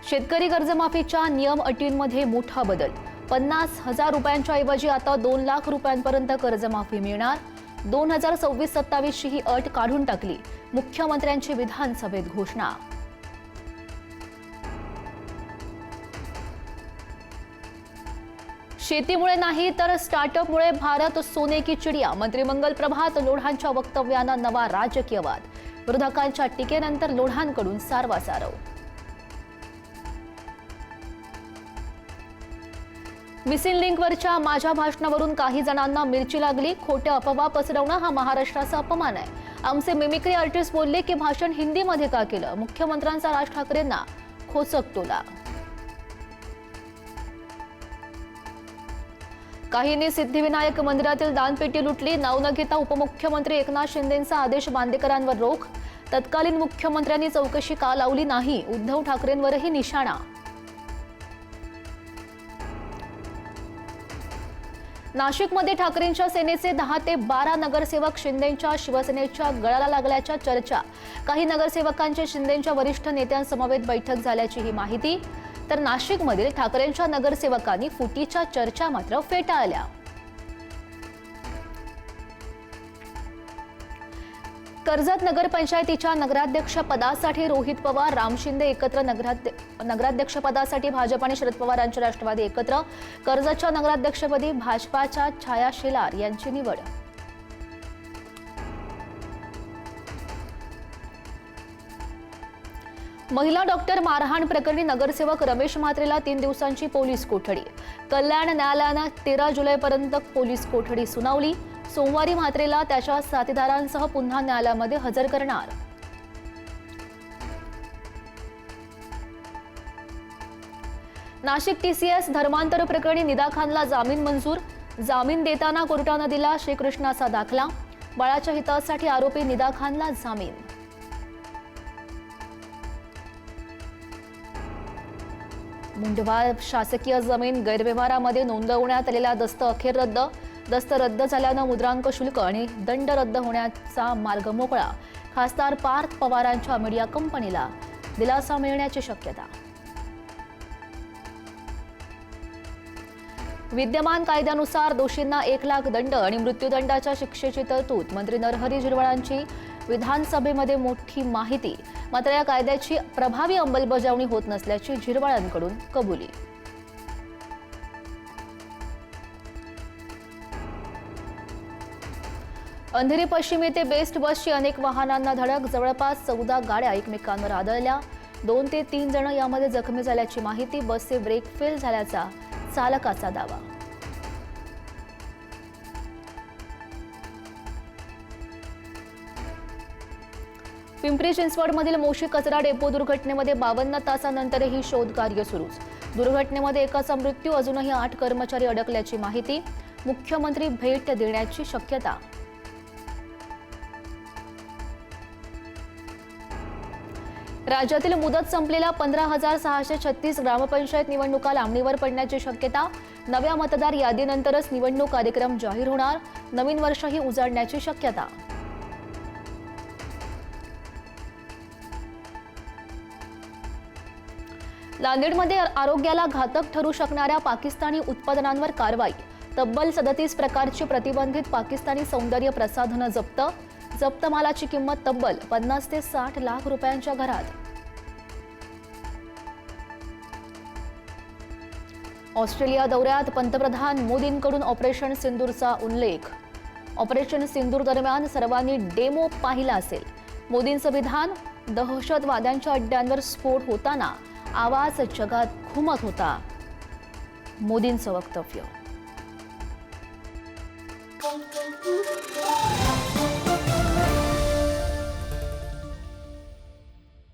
शेतकरी कर्जमाफीच्या नियम अटींमध्ये मोठा बदल। 50,000 रुपयांच्या ऐवजी आता 2 लाख रुपयांपर्यंत कर्जमाफी मिळणार। 2026-27 ची ही अट काढून टाकली। मुख्यमंत्र्यांची विधानसभेत घोषणा। शेतीमुळे नाही तर स्टार्टअपमुळे भारत सोने की चिडिया। मंत्रिमंडळ प्रभात लोढांच्या वक्तव्यानं नवा राजकीय वाद। विरोधकांच्या टीकेनंतर लोढांकडून सारवासारव। मिसिंग लिंकवरच्या माझ्या भाषणावरून काही जणांना मिरची लागली। खोटे अफवा पसरवणं हा महाराष्ट्राचा अपमान आहे। आमचे मिमिक्री आर्टिस्ट बोलले की भाषण हिंदीमध्ये का केलं। मुख्यमंत्र्यांचा राज ठाकरेंना खोचक टोला। काहींनी सिद्धिविनायक मंदिरातील दानपेटी लुटली। नाव न घेता उपमुख्यमंत्री एकनाथ शिंदेंचा आदेश बांदेकरांवर रोख। तत्कालीन मुख्यमंत्र्यांनी चौकशी का लावली नाही। उद्धव ठाकरेंवरही निशाणा। नाशिकमध्ये ठाकरेंच्या सेनेचे 10 ते 12 नगरसेवक शिंदेंच्या शिवसेनेच्या गळाला लागल्याच्या चर्चा। काही नगरसेवकांची शिंदेंच्या वरिष्ठ नेत्यांसमवेत बैठक झाल्याची ही माहिती। तर नाशिकमधील ठाकरेंच्या नगरसेवकांनी फुटीच्या चर्चा मात्र फेटाळल्या। कर्जत नगरपंचायतीच्या नगराध्यक्ष पदासाठी रोहित पवार राम शिंदे एकत्र। नगराध्यक्ष पदासाठी भाजप आणि शरद पवार यांचे राष्ट्रवादी एकत्र। कर्जतच्या नगराध्यक्षपदी भाजपाच्या छाया शेलार यांची निवड। महिला डॉक्टर मारहाण प्रकरणी नगरसेवक रमेश म्हात्रेला 3 दिवसांची पोलीस कोठडी। कल्याण न्यायालयानं 13 जुलैपर्यंत पोलीस कोठडी सुनावली। सोमवारी म्हात्रेला त्याच्या साथीदारांसह पुन्हा न्यायालयामध्ये हजर करणार। नाशिक टीसीएस धर्मांतर प्रकरणी निदा खानला जामीन मंजूर। जामीन देताना कोर्टानं दिला श्रीकृष्णाचा दाखला। बाळाच्या हितासाठी आरोपी निदा खानला जामीन। मुंढवा शासकीय जमीन गैरव्यवहारामध्ये नोंदवण्यात आलेला दस्त अखेर रद्द। दस्त रद्द झाल्यानं मुद्रांक शुल्क आणि दंड रद्द होण्याचा मार्ग मोकळा। खासदार पार्थ पवारांच्या मीडिया कंपनीला दिलासा मिळण्याची शक्यता। विद्यमान कायद्यानुसार दोषींना 1 लाख दंड आणि मृत्यूदंडाच्या शिक्षेची तरतूद। मंत्री नरहरी झिरवाळांची विधानसभेमध्ये मोठी माहिती। मात्र या कायद्याची प्रभावी अंमलबजावणी होत नसल्याची झिरवाळांकडून कबुली। अंधेरी पश्चिम येथे बेस्ट बसची अनेक वाहनांना धडक। जवळपास 14 गाड्या एकमेकांवर आदळल्या। 2 ते 3 जण यामध्ये जखमी झाल्याची माहिती। बसचे ब्रेक फेल झाल्याचा चालकाचा दावा। पिंपरी चिंचवडमधील मोशी कचरा डेपो दुर्घटनेमध्ये 52 तासांनंतरही शोध कार्य सुरूच। दुर्घटनेमध्ये एकाचा मृत्यू, अजूनही 8 कर्मचारी अडकल्याची माहिती। मुख्यमंत्री भेट देण्याची शक्यता। राज्यातील मुदत संपलेल्या 15,636 ग्रामपंचायत निवडणुका लांबणीवर पडण्याची शक्यता। नव्या मतदार यादीनंतरच निवडणूक कार्यक्रम जाहीर होणार। नवीन वर्षही उजाडण्याची शक्यता। नांदेडमध्ये आरोग्याला घातक ठरू शकणाऱ्या पाकिस्तानी उत्पादनांवर कारवाई। तब्बल 37 प्रकारची प्रतिबंधित पाकिस्तानी सौंदर्य प्रसाधनं जप्त। जप्त मालाची किंमत तब्बल 50 ते 60 लाख रुपयांच्या घरात। ऑस्ट्रेलिया दौऱ्यात पंतप्रधान मोदींकडून ऑपरेशन सिंदूरचा उल्लेख। ऑपरेशन सिंदूर दरम्यान सर्वांनी डेमो पाहिला असेल। मोदींचं विधान, दहशतवाद्यांच्या अड्ड्यांवर स्फोट होताना आवाज जगात घुमत होता। मोदींचं वक्तव्य।